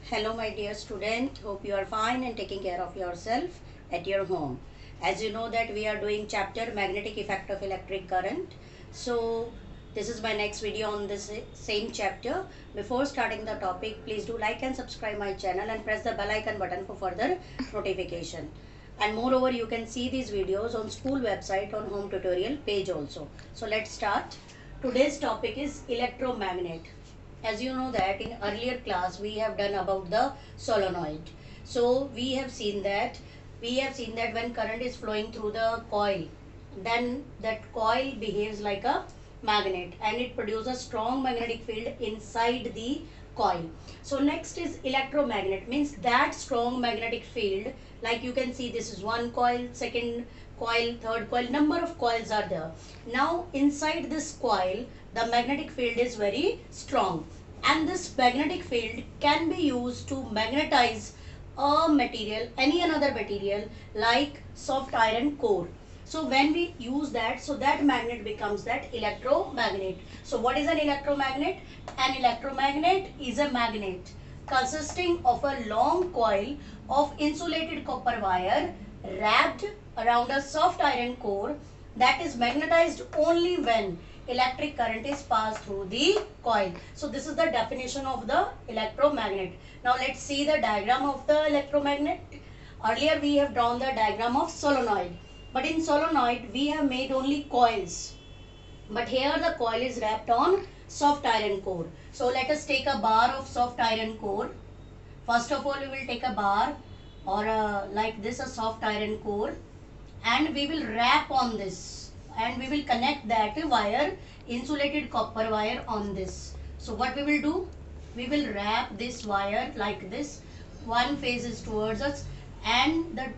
Hello my dear student, hope you are fine and taking care of yourself at your home. As you know that we are doing chapter magnetic effect of electric current. So this is my next video on this same chapter. Before starting the topic, please do like and subscribe my channel and press the bell icon button for further notification. And moreover, you can see these videos on school website on home tutorial page also. So let's start. Today's topic is electromagnet. As you know that in earlier class we have done about the solenoid. So we have seen that when current is flowing through the coil, then that coil behaves like a magnet and it produces a strong magnetic field inside the coil. So next is electromagnet, means that strong magnetic field, like you can see this is one coil, second coil, third coil, number of coils are there. Now inside this coil the magnetic field is very strong and this magnetic field can be used to magnetize a material, any another material like soft iron core. So when we use that, so that magnet becomes that electromagnet. So what is an electromagnet? An electromagnet is a magnet consisting of a long coil of insulated copper wire wrapped around a soft iron core that is magnetized only when electric current is passed through the coil. So this is the definition of the electromagnet. Now let's see the diagram of the electromagnet. Earlier we have drawn the diagram of solenoid, but in solenoid we have made only coils, but here the coil is wrapped on soft iron core. So let us take a bar of soft iron core. First of all we will take a bar or like this, a soft iron core, and we will wrap on this and we will connect that wire, insulated copper wire, on this. So what we will do, we will wrap this wire like this, one face is towards us and the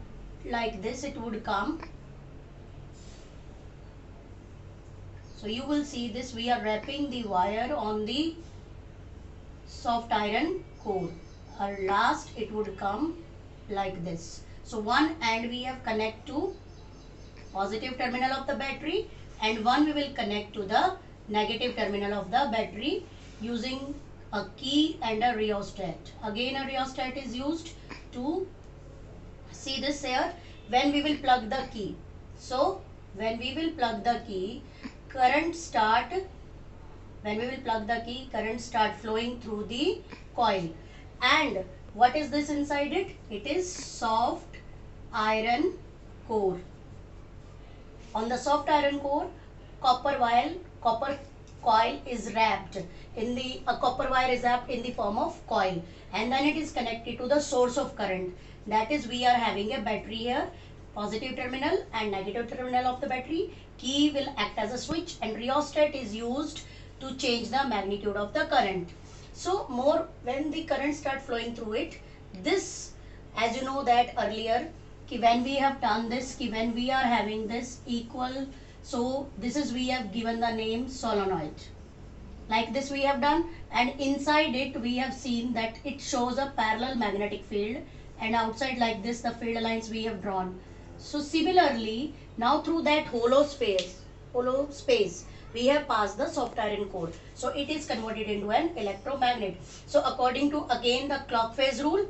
like this it would come. So you will see this, we are wrapping the wire on the soft iron core. At last it would come like this. So one end we have connect to positive terminal of the battery and one we will connect to the negative terminal of the battery using a key and a rheostat. Again a rheostat is used to see this here when we will plug the key. So when we will plug the key, current start flowing through the coil. And what is this inside it? It is soft iron core. On the soft iron core, copper coil is wrapped in the copper wire is wrapped in the form of coil, and then it is connected to the source of current. That is, we are having a battery here, positive terminal and negative terminal of the battery. Key will act as a switch and rheostat is used to change the magnitude of the current. So more when the current start flowing through it, this, as you know that earlier, when we have done this, when we are having this equal, so this is, we have given the name solenoid. Like this we have done, and inside it we have seen that it shows a parallel magnetic field, and outside like this the field lines we have drawn. So similarly, now through that hollow space we have passed the soft iron core. So it is converted into an electromagnet. So according to again the clock phase rule,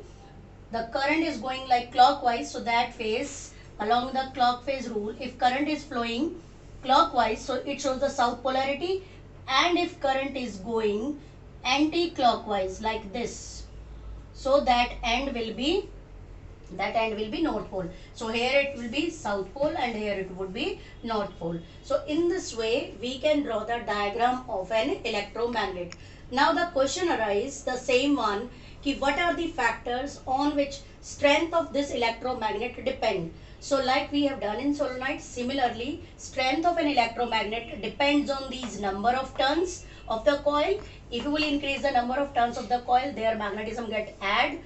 the current is going like clockwise, so that phase, along the clock phase rule, if current is flowing clockwise, so it shows the south polarity, and if current is going anti-clockwise like this, so that end will be north pole. So here it will be south pole and here it would be north pole. So in this way we can draw the diagram of an electromagnet. Now the question arises, the same one, what are the factors on which strength of this electromagnet depend. So like we have done in solenoid, similarly strength of an electromagnet depends on these number of turns of the coil. If you will increase the number of turns of the coil, their magnetism get add.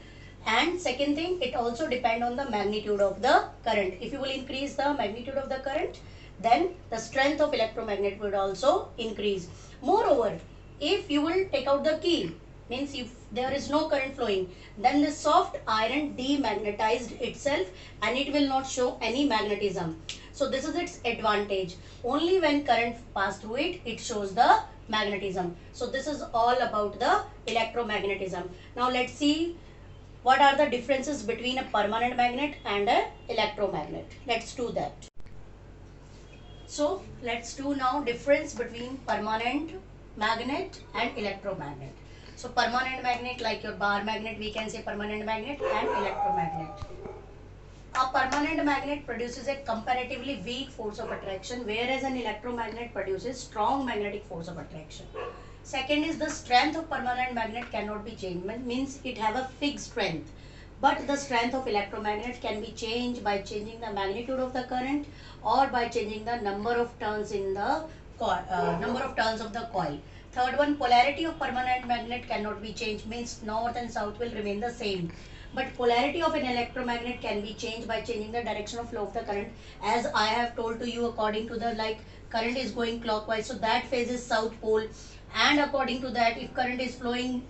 And second thing, it also depend on the magnitude of the current. If you will increase the magnitude of the current, then the strength of electromagnet would also increase. Moreover, if you will take out the key, means if there is no current flowing, then the soft iron demagnetized itself and it will not show any magnetism. So this is its advantage. Only when current pass through it, it shows the magnetism. So this is all about the electromagnetism. Now let's see what are the differences between a permanent magnet and a electromagnet. Let's do that. So let's do now difference between permanent magnet and electromagnet. So permanent magnet, like your bar magnet, we can say permanent magnet, and electromagnet. A permanent magnet produces a comparatively weak force of attraction, whereas an electromagnet produces strong magnetic force of attraction. Second is the strength of permanent magnet cannot be changed, means it have a fixed strength. But the strength of electromagnet can be changed by changing the magnitude of the current or by changing the number of turns in the number of turns of the coil. Third one, polarity of permanent magnet cannot be changed, means north and south will remain the same. But polarity of an electromagnet can be changed by changing the direction of flow of the current. As I have told to you, according to the current is going clockwise, so that phase is south pole. And according to that, if current is flowing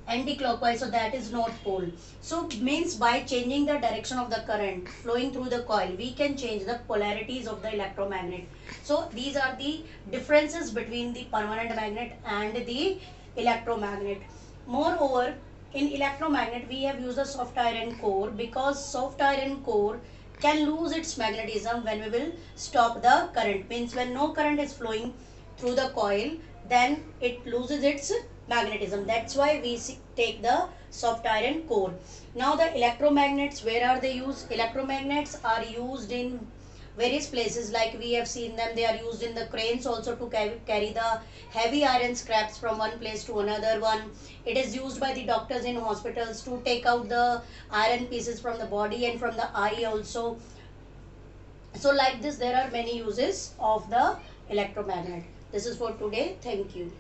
anti-clockwise, so that is north pole. So means by changing the direction of the current flowing through the coil, we can change the polarities of the electromagnet. So these are the differences between the permanent magnet and the electromagnet. Moreover, in electromagnet we have used a soft iron core, because soft iron core can lose its magnetism when we will stop the current, means when no current is flowing through the coil, then it loses its magnetism. That's why we take the soft iron core. Now the electromagnets, where are they used? Electromagnets are used in various places, like we have seen them. They are used in the cranes also to carry the heavy iron scraps from one place to another one. It is used by the doctors in hospitals to take out the iron pieces from the body and from the eye also. So like this, there are many uses of the electromagnet. This is for today. Thank you.